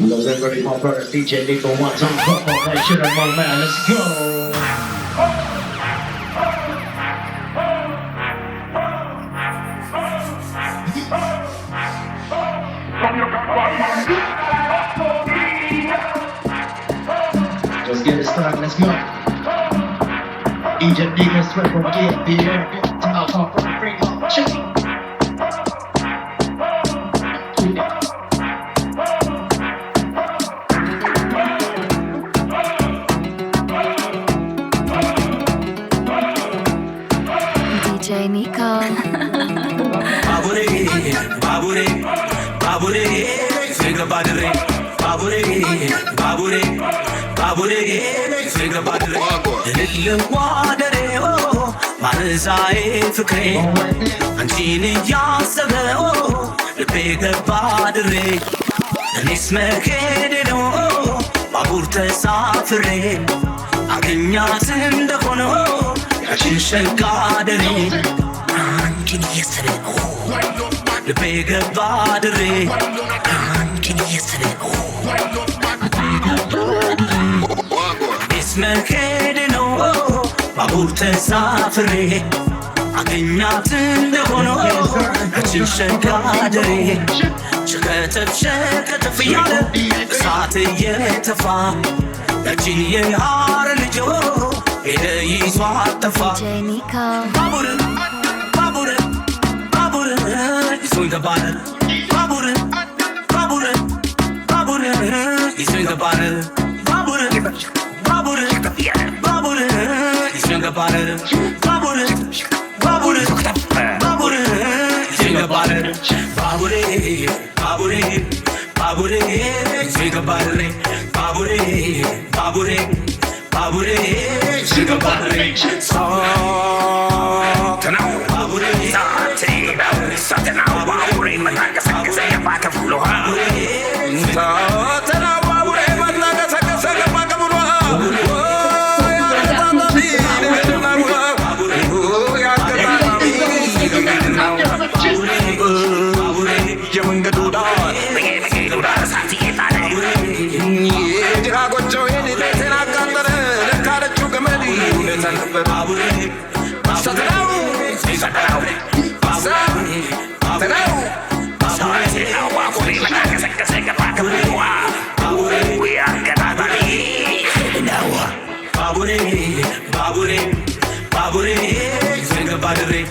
Goes everybody, my brother DJ Nico, one time, pop up, hey, shit, my man, let's go. Let's get it started, let's go. Egypt niggas sweat from get the air, talk off from bring up chicken. DJ Nico. Babure, sing about the ring. Babure, sing about the ring. Little water, oh, Marzai Fuke, and Genie Yasaga, oh, the bigger padre. And it's making oh, Baburta Safari. I can yas in the corner, I can shake gardening. And Genie yesterday, oh. The bigger battery, can you see it? It's my head, no, Baburta Safari. I can't in the corner, I choose a garden. Check a field, Sati yet a farm. The genie are a little, it is what the fuck. DJ Nico. Babure, swing the bottle. Babure, you swing the bottle. Babure, you swing the bottle. Babure, you swing the bottle. Babure, you swing the bottle. Babure, swing the bottle. So now, Something now, Babure, Manaka, say a back of Luha. Babure, sing about the ring.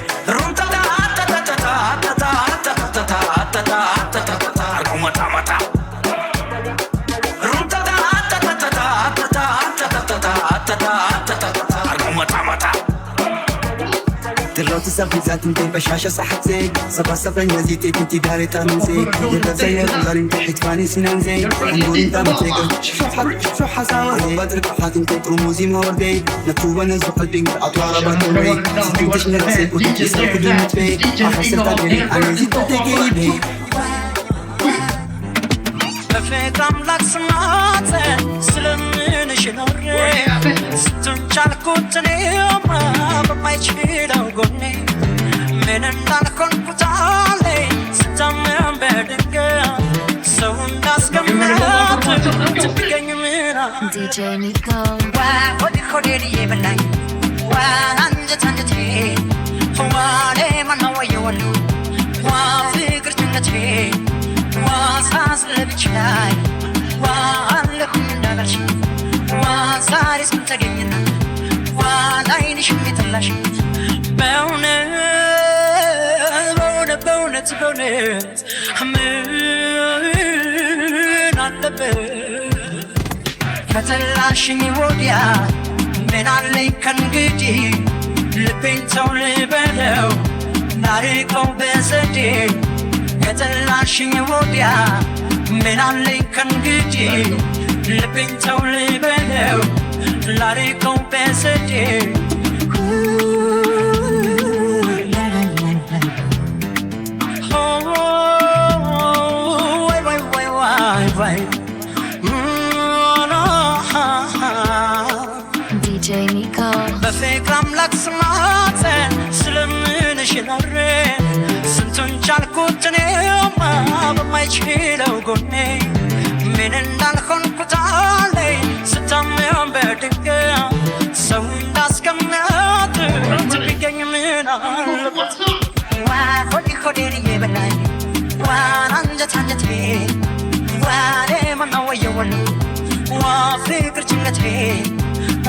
تروت سبزات انت بشاشة صحت زي صبا نزيتي كنتي داري تامن زي يبقى زي الغار انت حيتفاني سنان زي نقول انت متيقى شو حساوة بدرك وحات انت رموزي موردي نتوبة نزو قلبي اطوار بطوري سبين تشنر بسيك وتكسر قديمة في احسر تدري انا زيت تقيبي بفكر املاك سمعت سلمين شنوري ستنشال كنتني يوما بمايشيلو قولي من النالكون كتالي ستمم بدنقل سونداس كمنات تبقى يمينا DJ Nico. وخدي خدي لي بلاي وانجتي واني من هو يولو وفكر جنتي واساس لبجلاي وانلكم دبلشي وصاري سمتقينا ولايني شميت اللاشي بونت حمين عاللبت فتلاشني وديا من عليك انقدي لبين تولي بلو ناريكو بسدي فتلاشني وديا من عليك انقدي لبين تولي بلو ناريكو بسدي DJ Nico. بفكر املاك سمعتن سلمين شنورين سنتون جالكوتني ما بما يشيلو قولي من ከጎኔ ዋ ፍቅር ጭንቀቴ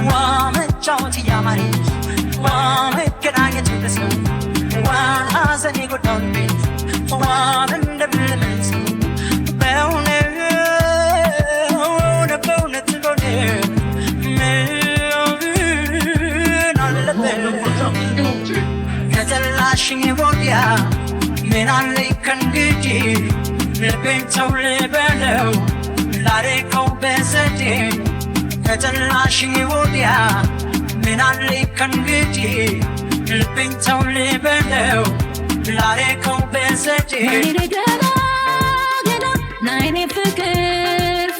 ዋ መጫወት እያማረኝ ዋ መገናኘት ደስነው ዋ ሐዘኔ ጎዳው ልቤ ዋ እንደምልመልሰው በእውነት ጎኔ ምን አለበት ከጠላሽኝ ወዲያ ምን አለኝ ከእንግዲህ ልቤን ተው ልበለው ላሬቀው በዘዴ ከጠላሽኝ ወዲያ ምን አለኝ ከእንግዲህ ልቤን ተው ልበለው ላሬቀው በዘዴ ገላ ገላ ናይኔ ፍቅር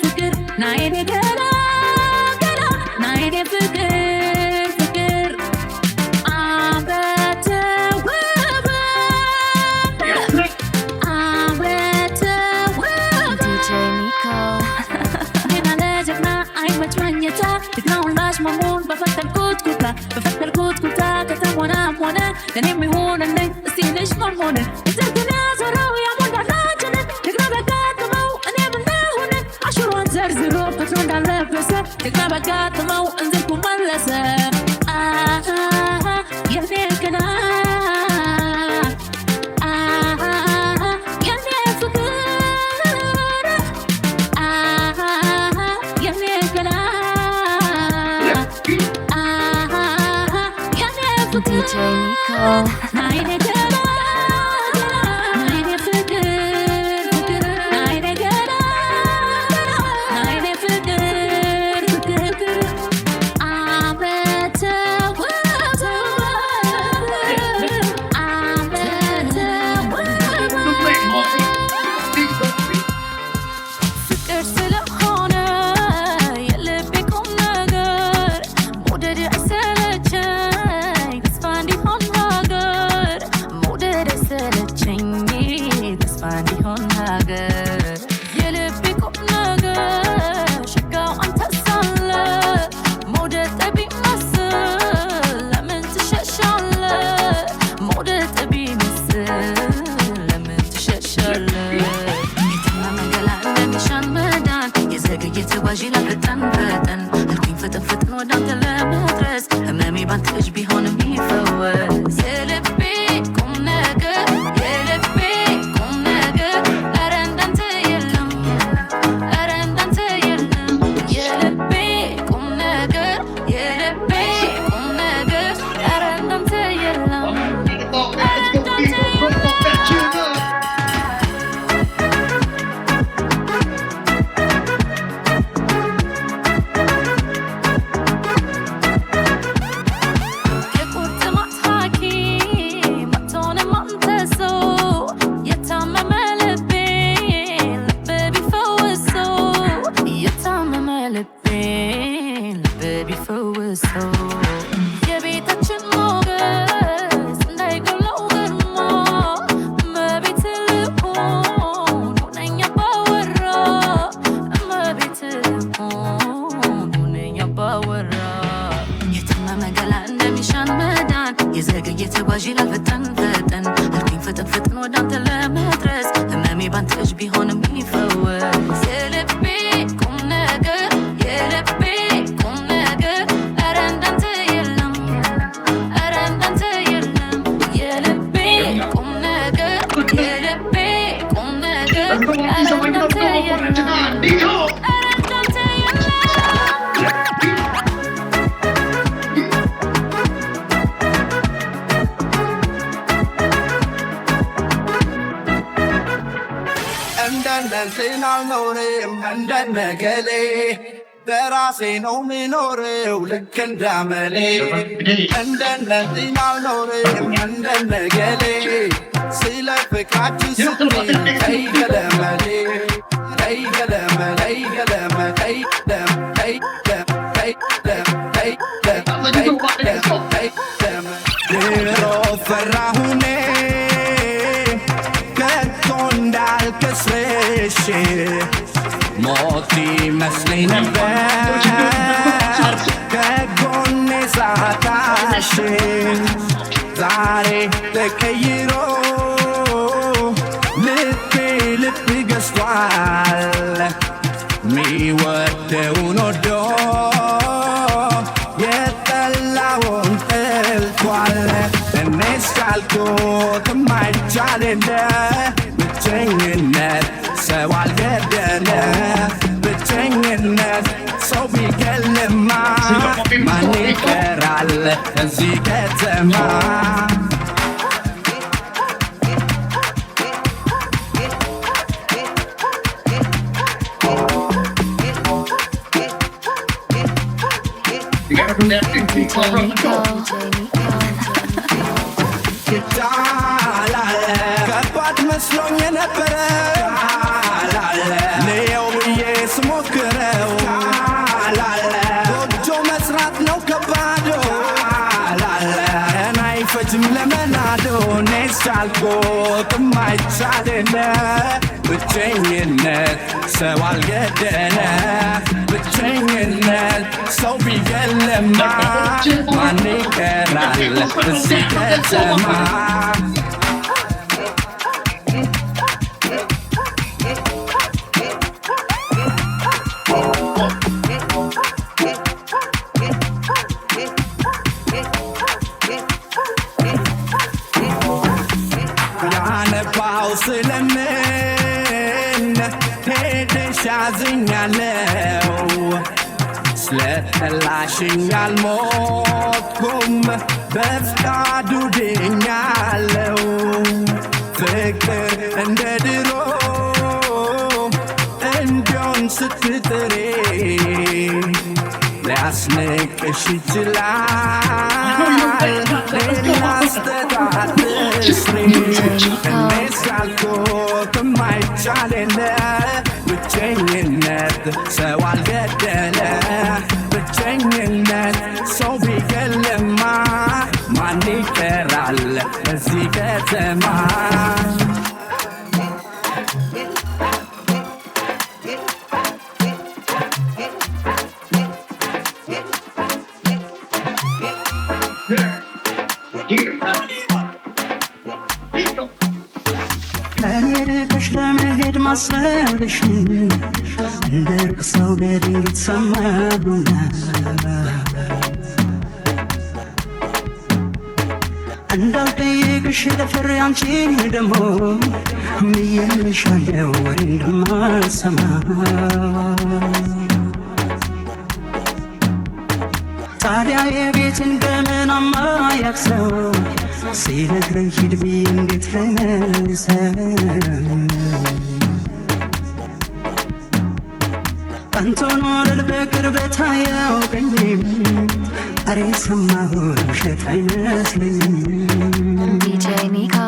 ፍቅር ናይኔ ገላ ገላ ናይኔ ፍቅር ፍቅር ማሙን በፈተልኩት ኩታ ከተሞናም ሆነ ለኔም ይሆንልኝ እስቲ ልጅ ሆነ እዘግና ዞረው ያሞንዳላችን ደግና በጋጥመው እኔም እንደሆነ አሽሯን ዘርዝሮ ፐትሮ እንዳለበሰ ደግና በጋጥመው እንዝልኩ መለሰ የኔ ገና የኔ ፍቅር የኔ ገና DJ Nico ናይኔ ገላ ናይኔ ፍቅር ፍቅር ናይኔ ገላ ናይኔ ፍቅር ፍቅር ፍቅር ስለሆነ የልቤ ቁም ነገር መውደድ አይሰለቸኝ ተስፋ እንዲሆን ሀገር መውደድ አይሰለቸኝ ተስፋ እንዲሆን ሀገር የልቤ ቁም ነገር ሸጋው አንተ ሳለ መውደድ ጠቢ መስል ለምን ትሸሻለህ መውደድ ጠቢ መስል ለምን ትሸሻለህ የዘገየ ተጓዥ ላልፈጠን ፈጠን አልኩኝ ፈጠን ፈጠን ወደ አንተ ለመድረስ ህመሜ ባንተ እጅ ቢሆን የሚፈወስ የልቤ ቁም ነገር የልቤ ቁም ነገር ኧረ እንዳንተ የለም ኧረ እንዳንተ የለም የልቤ ቁም ነገር የልቤ ቁም ነገር ኧረ እንዳንተ የለም ኧረ እንዳንተ የለም የቤታችን ሞገስ እንዳይጎለው ግርማ እመቤት ልሆን ሁነኛ ባወራ እመቤት ልሆን ሁነኛ ባወራ የታመመ ገላ እንደሚሻን መዳን የዘገየ ተጓዥ ላልፈጠን ፈጠን አልኩኝ ፈጠን ፈጠን ወደ አንተ ለመድረስ ህመሜ ባንተ እጅ ቢሆን የሚፈወስ የልቤ ቁም ነገር የልቤ ቁም ነገር ኧረ እንዳንተ የለም ኧረ እንዳንተ የለም የልቤ ቁም ነገር የልቤ ቁም ነገር ኧረ እንዳንተ የለም ኧረ እንዳንተ የለም እንደነንትን አልኖርም እንደነገሌ በራሴ ነው ምኖረው ልክ እንዳመሌ እንደነንትን አልኖርም እንደነገሌ ስለ ፍቅራችሁ ስትል ተይ ገለመሌ ተይ ገለመ ተይ ገለመ ተይ ደም ተይ ደም ተይ ደም ተይ ደም ተይ ደም ተይ ደም ድሮ ፈራሁኔ ከቶ እንዳልከስርሽ ሞት ይመስለኝ ነበር ከጎኔ ሳታሽ ዛሬ ተቀይሮ ልቤ ልብ ገዝቷል ሚወደውን ወዶ የጠላውን ጠልቷል። እኔስ ካልኩት የማይቻል የለ ብቸኝነት ሰው አልገደለ ብቸኝነት ሰው ቢገልማ ማን ይቀራል እዚህ ከተማ You gotta do that thing. ከባድ መስሎኝ የነበረ ልየው ብዬ ስሞክረው ጎጆ መስራት ነው ከባዶ ቀን አይፈጅም ለመናዶ እኔስ ቻልኩት የማይቻል የለ ብቸኝነት ሰው አልገደለ ብቸኝነት ሰው ቢገልማ ማን ይቀራል እዚህ ከተማ ያነባው ስለምን ሄደሽ አዝኛለው ስለጠላሽኝ አልሞትኩም በፍቃዱ ድኛለው ፍቅር እንደ ድሮ እንዲሆን ስትጥሬ ሊያስንቅሽ ይችላል ሌላ ስተታት ስሪ እኔስ ካልኩት የማይቻል የለ ብቸኝነት ሰው አልገደለ ብቸኝነት ሰው ቢገልማ ማን ይቀራል እዚህ ከተማ ከሄድሽ ለመሄድ ማሰብሽ እንደ ሩቅ ሰው በድንገት ሰማሁና እንዳልጠይቅሽ ለፍሬ አንቺን ደግሞ ብዬልሻለሁ ወሬ እንደማልሰማ ታዲያ የቤትን ገመናማ ያክሰው ሲነግረኝ ሂድ ብዬ እንዴት ልመልሰው አንተን ወለል በቅርበት አያውቀኝም አሬ ሰማሁት ውሸት አይመስለኝም DJ Nico.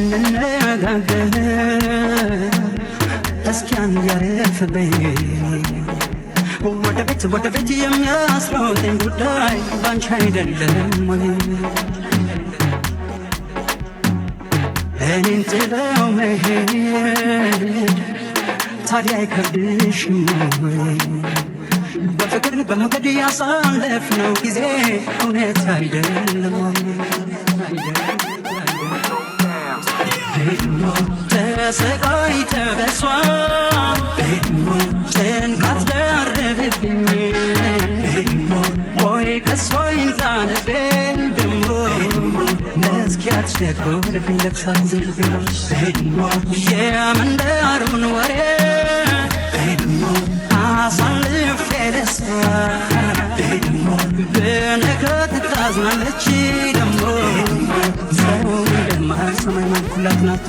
እንድንነጋገር እስኪ አንያረፍብኝ ወደ ቤት የሚያስሮጠኝ ጉዳይ ባንቺ አይደለም ወይ እኔን ጥለው መሄድ ታዲያ አይከብድሽም ወይ በፍቅር በመውደድ ያሳለፍነው ጊዜ እውነት አይደለም ወይ ተሰቃይተ በሷ ጭንቀት ደርብብኝ ወይ ከሷ ይንዛንብኝ ደሞ እስኪያስቸግርብኝ ለብሳት የመንደሩን ወሬ አሳልፌ ለሷ ብነግራት ታዝናለች ደሞ ሰው እንደማይሰማኝ ማንኩላት ናት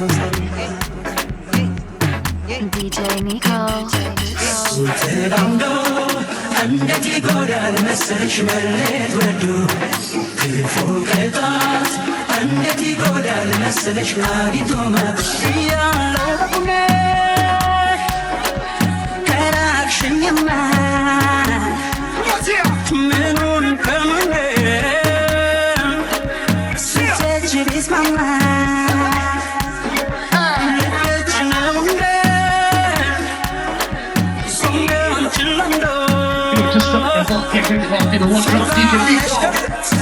DJ Nico. ተላምዶ እንዴት ይጎዳል መሰልሽ መለየት ወዶ ክፉ ቅጣት እንዴት ይጎዳል መሰልሽ አግኝቶ መብያለው ከራቅሽኝማ ምኑን ከምን ስትሄጂ ቢስማማ Just something about kicking off in the one drop DJ Nico.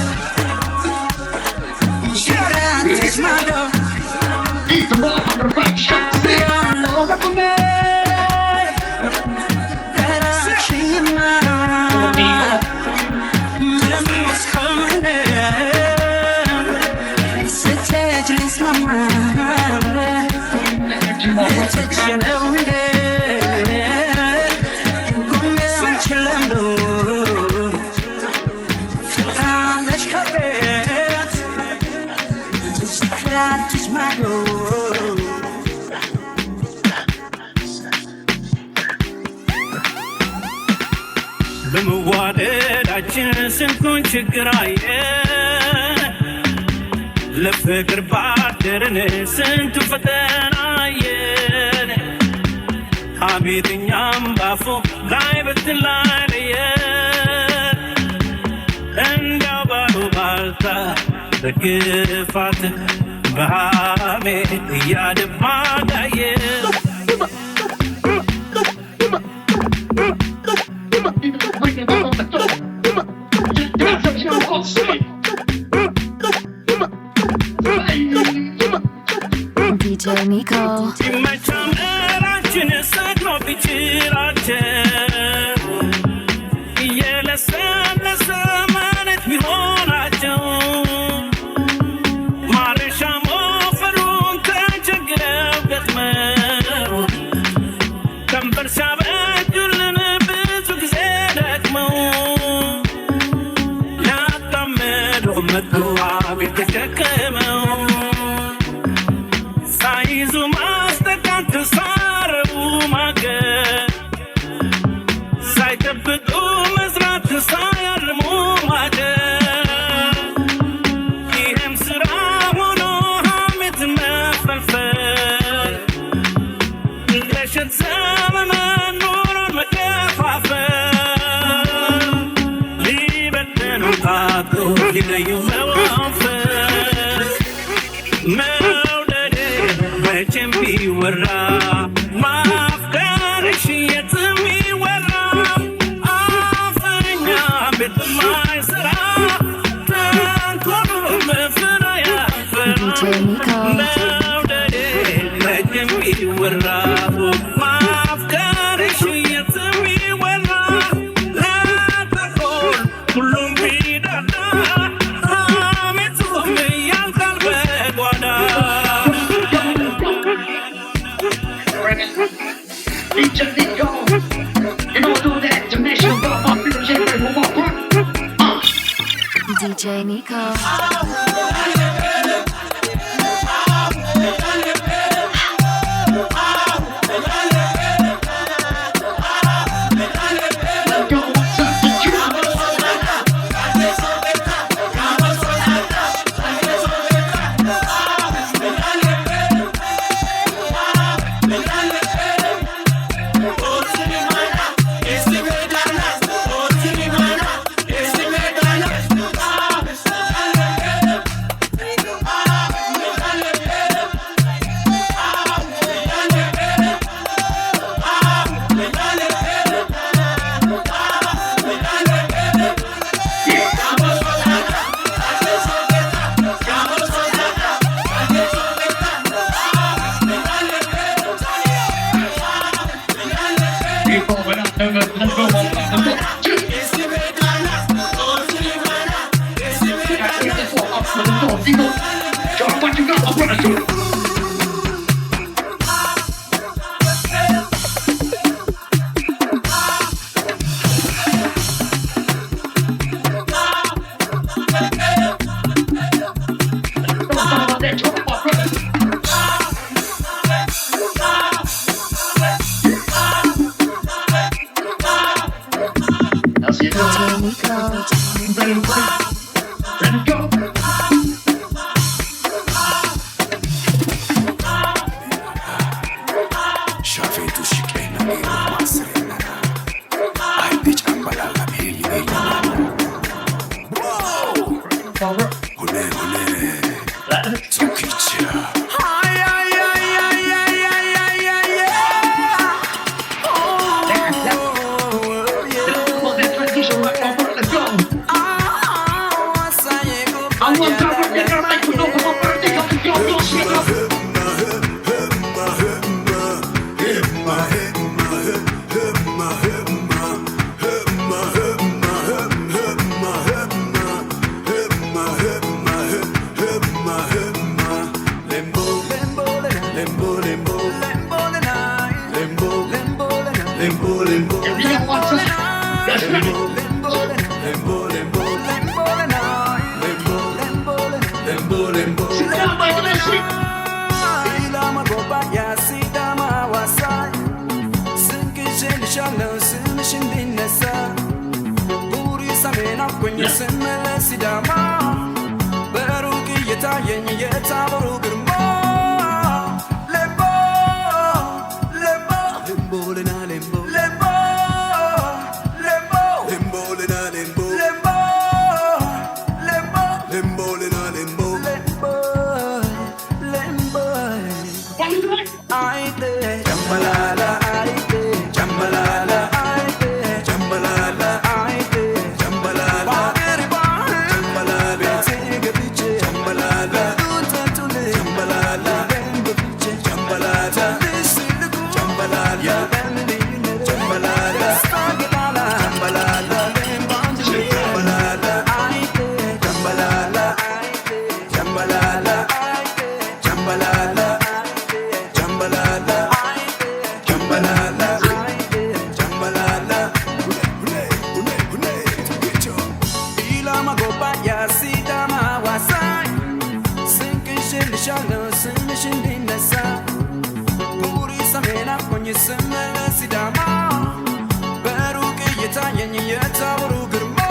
በመዋደዳችን ስንቱን ችግር አየን ለፍቅር ባደርን ስንቱ ፈተና አየን አቤትኛም ባፎ ላይ በትላለየን እንዳው ባሉባልታ በግፋት በሐሜት እያደባ ጋየን DJ Nico. DJ Nico. Sit down, Michael, let's sing. Ilama goba ya sidama wasai Sinkishel shalo simishin dinesa Buri samena kwenye simele sidama Beruki yeta yenye yeta boru girma Lembo, lembo Lembo lena lembo Lembo, lembo Lembo lena lembo Lembo, lembo Lembo lena lembo Aite, jambalala, aite, jambalala, aite, jambalala, aite, jambalala, jambalala, biche, jambalala, tutule, jambalala, biche, jambalala, jambalala, jambalala, stagala, jambalala, jambalala, aite, jambalala, aite, jambalala, aite, jambalala. Jambalala, jambalala, jambalala. Ilama goba ya sidama wasai. Sinkishil shalo simishin dinesa. Buri samena kwenye simele sidama. Beruki yeta yenye yeta boru girma.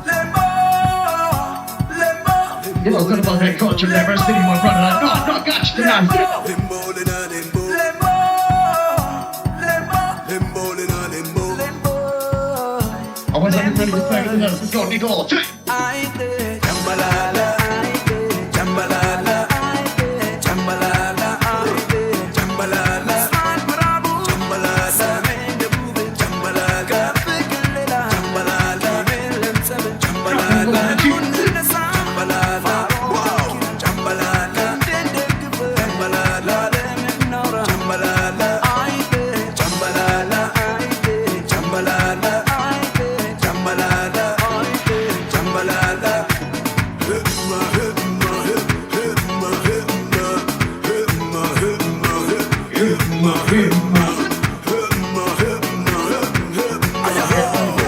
Lembo, lembo. You know, good about that culture, never city, my brother. No, got you tonight. Lembo lena lembo. Lembo, lembo. Lembo lena lembo. Lembo. I was ready to play with us. Go, Nicole. Aite, jambalala, aite, jambalala, aite, jambalala, aite, jambalala. Sman marabu, jambalala, mende bube, jambalala, fikilela, jambalala, melem sebe, jambalala, kunna sa, jambalala, wow, jambalala, dende kubu, jambalala, lemen nora, jambalala, aite, jambalala, aite, jambalala, aite, jambalala, aite, jambalala. Himma, himma, himma, himma, himma, himma, himma, himma,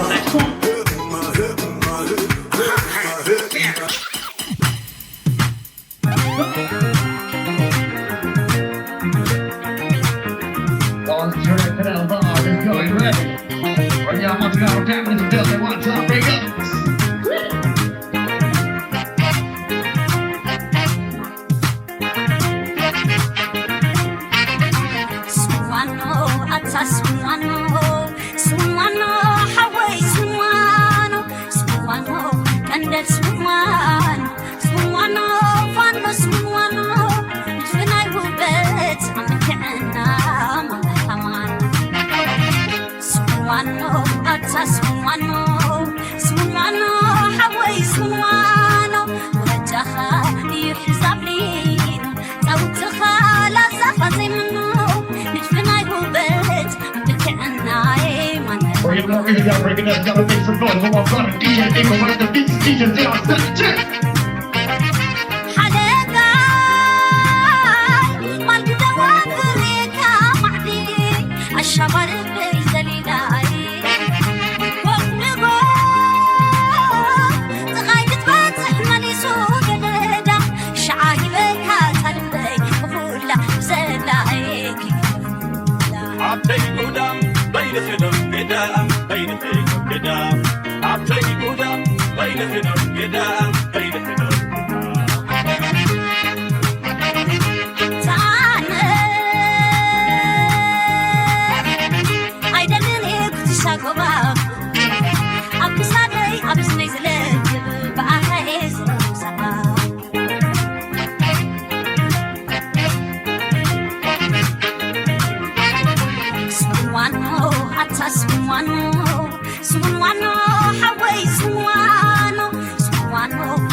Next one. Let's go, you ready? Right now, once we got down in the building, one time, break up. Sumano, ata sumano, sumano, Hawaii sumano, sumano, kandel sumano, sumano, fano sumano, when I will bet, I'm a canna, sumano, ata sumano, sumano, Hawaii sumano, wajaha, yuhzablin, tawtaha, la zafazimno. Break it down, break it down, gotta make some noise. Come on, brother, DJ, they go run the beats, DJ, they are set, check. Sumano, Hawaii, Sumano, Sumano.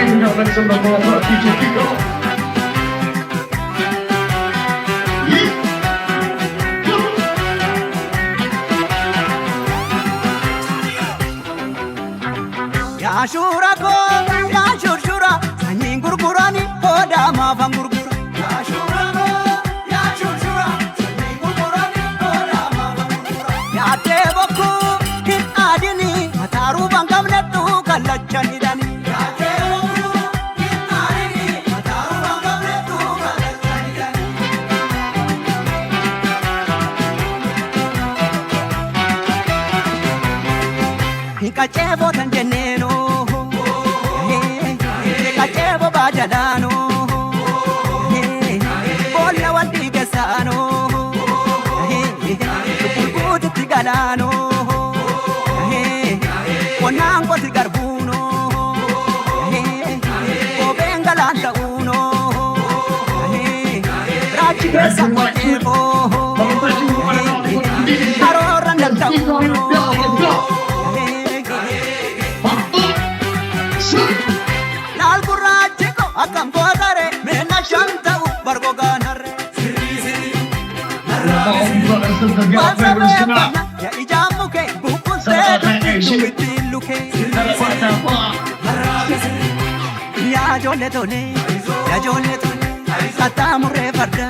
Ladies and gentlemen, some of the more DJ Kiko. Ashura ko ya shurshura sanyin gurgurani oda mafan gurgura Ashura ko ya shurshura sanyin gurgurani oda mafan gurgura ya teboku kin adini mataru bangamnetu kallachani dani ya teboku kin adini mataru bangamnetu kallachani dani Hikachebo tanjeneno Jadano, Bola Wadi Gasano, Good Tigalano, Onango Tigarbuno, Obengalanda Uno, Rachi Samoevo, Aroranda Uno. Akam bodare mena shanta bargo ganare ya ijamu ke bukun se tumitilu ke ya jole tole satamure farda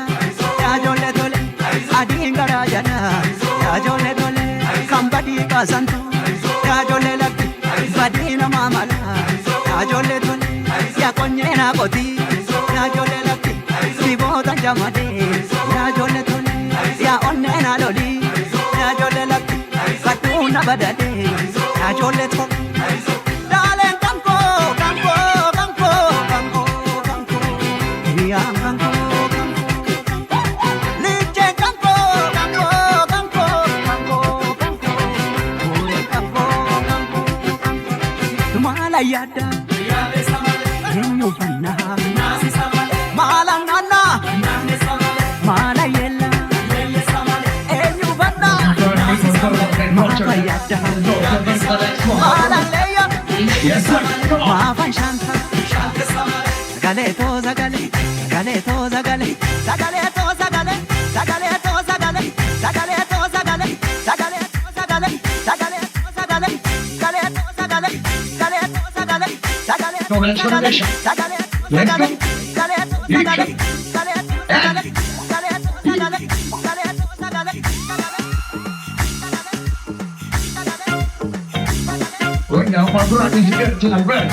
ya jole tole adingara jana ya jole tole kambadi kasantu ya jole laki badina mamala ya jole tole ya konyena koti ya jole laki sibota jamade ya jole tole ya onnena loli ya jole laki katuna badade ya jole tole dalen kanko ya kanko liche kanko tumala yada Nyufana Mala nana Mala yella Nyufana Mala yada Mala leya Mafan shanta Zagale to zagale Zagale to zagale Zagale to zagale Zagale to zagale Zagale to zagale Zagale to zagale Zagale to zagale Zagale to zagale Zagale to zagale Go ahead, tradition. Let's go. Right now, my brother needs to get to the red.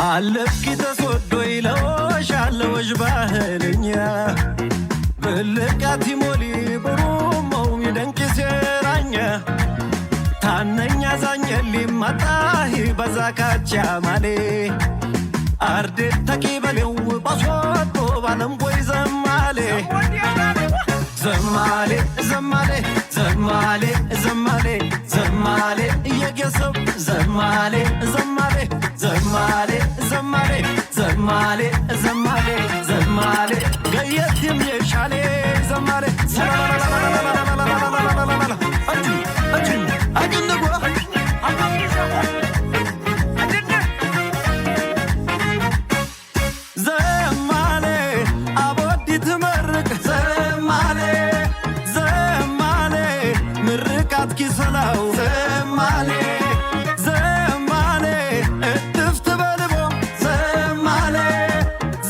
አለፍኪ ተሶዶ ይለሽ አለወሽ ባህልኛ በልቃቲ ሞሊ ብሩመው ይደንቅ ሴራኛ ታነኛ ዛኘሊ ማጣሂ በዛካቻ ማሌ አርዴ ተቂበሌው ባሶቶ ባለም ቦይ ዘማሌ ዘማሌ ዘማሌ ዘማሌ ዘማሌ ዘማሌ የጌሰብ ዘማሌ ዘማሌ ዘማሌ ዘማሌ ዘማሌ ዘማሌ ዘማሌ ገየትም የሻሌ ዘማሌ ዘማሌ አቦዲ ትመርቅ ዘማሌ ዘማሌ ምርቃት ኪሰላው ዘማሌ ዘማሌ እጥፍት በልቦ ዘማሌ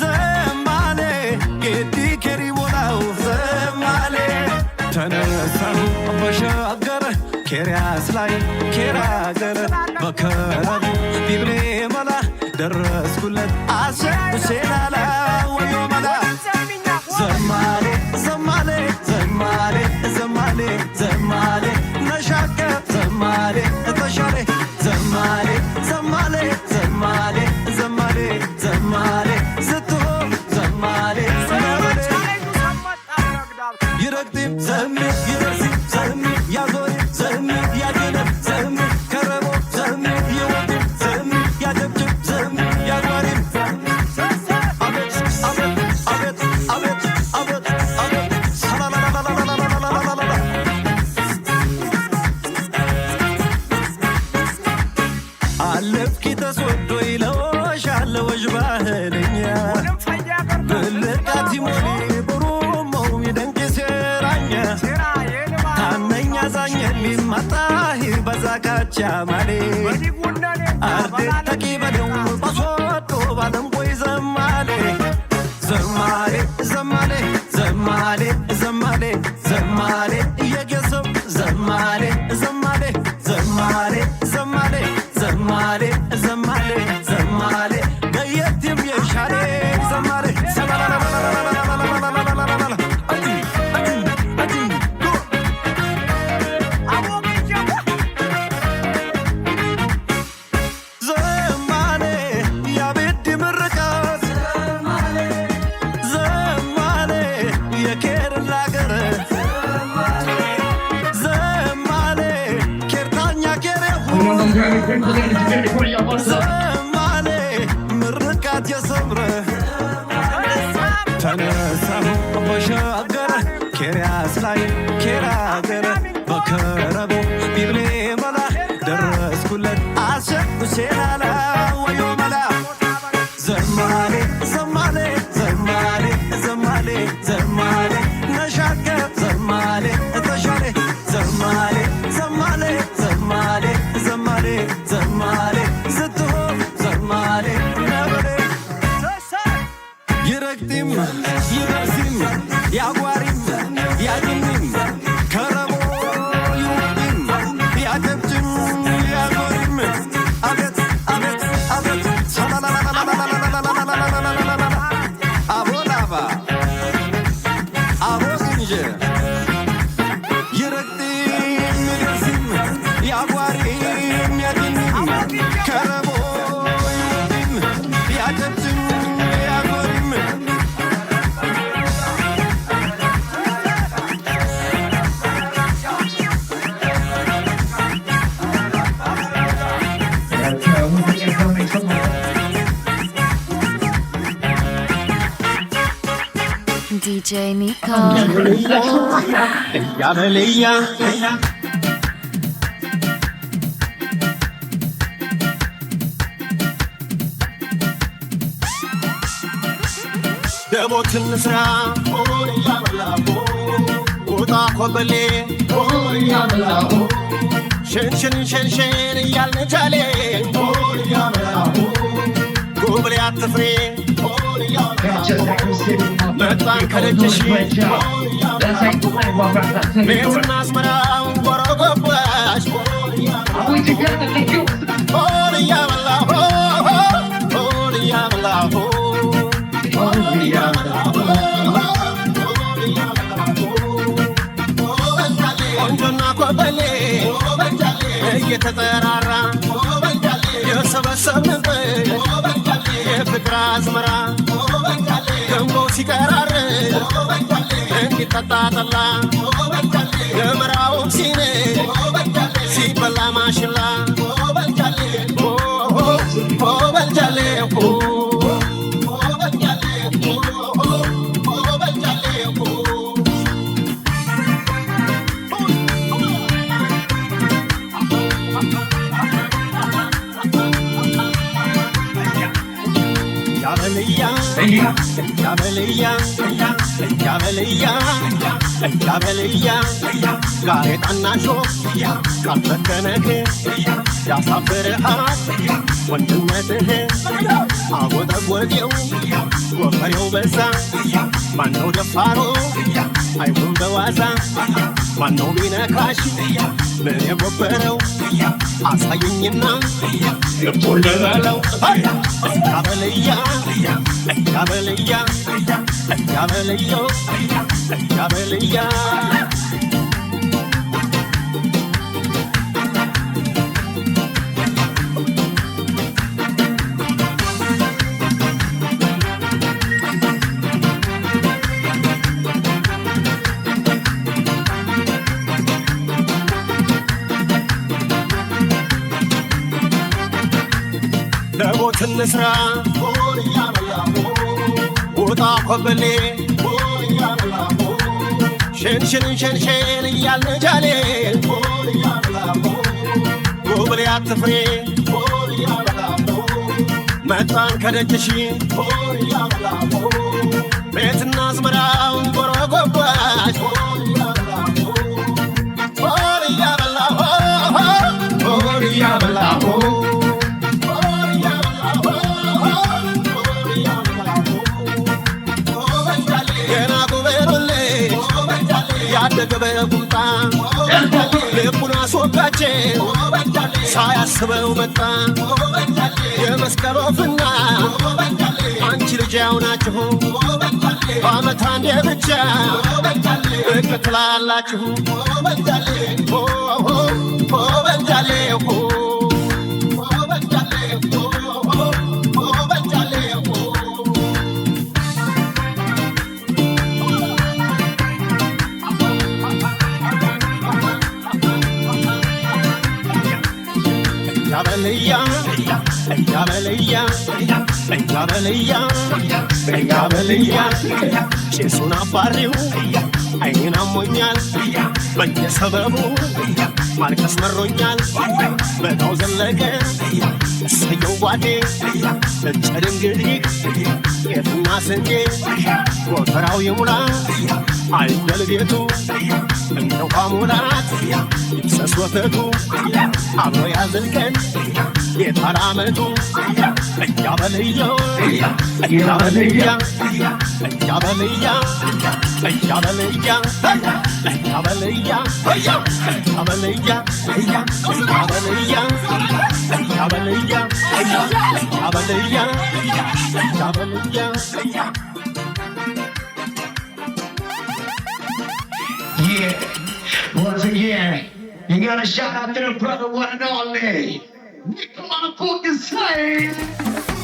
ዘማሌ ጌዲ ከሪቦላው ዘማሌ ተነሳሁ በሻገረ ኬሪያስ ላይ ኬራገረ በከረቡ ቢብሌ መላ ደረስኩለት አሰብ ሴላላ ወዮ መላ ዘማሌ ዘማሌ ዘማሌ ዘማሌ ዘማሌ ነሻከ ዘማሌ ተሻሌ ዘማሌ ዘማሌ ዘማሌ ዘማሌ ዘማሌ ስትሆ ዘማሌ ይረግጥም ዘምር ይደርሲ ዘምር ያዞሪ ዘምር ያገለ ዘምር ከረቦ ዘምር ጎቻማሌ አርዴ ተቂበለው ባሶዶ ባለምቦይ ዘማሌ ዘማሌ ዘማሌ ዘማሌ ዘማሌ ዘማሌ እየጌሰው ዘማሌ ዘማሌ ዘማሌ ዘማሌ ዘማሌ ዘማሌ ዘማሌ ገየትም የሻሌ ዘማሌ ዘማሌ ምርቃት የሰምረ ተነሳሁ በሻገረ ኬርያስ ላይ ኬራገረ በከረቦ ቢብሌ መላ ደረስኩለት አሸኩሴላላ ወዮ መላ ዘማሌ ዘማሌ ዘማሌ ዘማሌ ዘማሌ ነሻገር ዘማሌ ተሻሌ ዘማሌ ዘማሌ ዘማሌ ዘማሌ ዘማሌ ስትሆ ዘማሌ ነበሬ ይረግጢም ይበርሲም ያጓሪም ያድንም ከረቦ ይውጢም ያገብጭም ያጎሪም አቤት አቤት አቤት አቦላባ አቦ እንጀ ይረግጢም ይበርሲም ያጓሪም ያድንም ከረቦ ይውጢም ያገብጭም ያጎሪም DJ Nico. ያበልያ ደቦትን ስራ ውጣ ኮበሌ ሸንሸን ሸንሸን እያልን ጃሌ ጉብሌ አትፍሬ መጣን ከደጅሽ ቤትና አስመራው ጎረጎባሽ እያበላሁ እያበላሁ ቆንጆና ኮበሌ እየተጠራራ የሰበሰብንበት የፍቅር አዝመራ ገንቦ ሲቀራር እንዲጠጣ ጠላ ገመራውም ሲነ ሲበላ ማሽላ በልጃሌ ያበልያ ጋሬጣና ሾፍ ካልፈተነህ ያሳፍርሃል ወንድነትህ አጎጠጎጤው ወፈሬው በዛ ማነው ደፋሮ አይሁን በዋዛ ማነው ቢነካሽ ምን የጎበረው አሳየኝና ልቦን ልበለው ያበልያ ያበልያ ያበልዮ ያበልያ ደቦትን ስራ ውጣ ኮበሌ ሸንሸን ሸንሸን እያልን ጃሌ ጉብሌ አትፍሬ መጣን ከደጅሽ ቤትና አዝመራው ጎረጎባሽ እያበላሁ እያበላሁ ገና ጉበሮሌ ያደገ በቁምጣ ልቡን አስወጋቼ ሳያስበው መጣ የመስቀል ወፍና አንቺ ልጅ ያው ናችሁ በዓመት አንዴ ብቻ ብቅ ትላላችሁ በንጃሌ በንጃሌ ያበልያ ያበልያ ያበልያ ያበልያ ጭሱን አባሪው አይኔን አሞኛል በየሰበቡ ማልቀስ መሮኛል በጋው ዘለቀ እሰየው ጓዴ እጨድ እንግዲህ የትና ስንዴ ጎተራው ይሙላ አይደል ቤቱ እንደ ውሃ ሙላት ይፍሰስ ወተቱ አብሮ ያዘልቀን የታራመቱ እያበልየው እያበልያ እያበልያ እያበልያ እያበልያ እያበልያ እያበልያ እያበልያ እያበልያ እያበልያ Yeah, once again, you gotta shout out to the brother one and only. Come on, fucking say.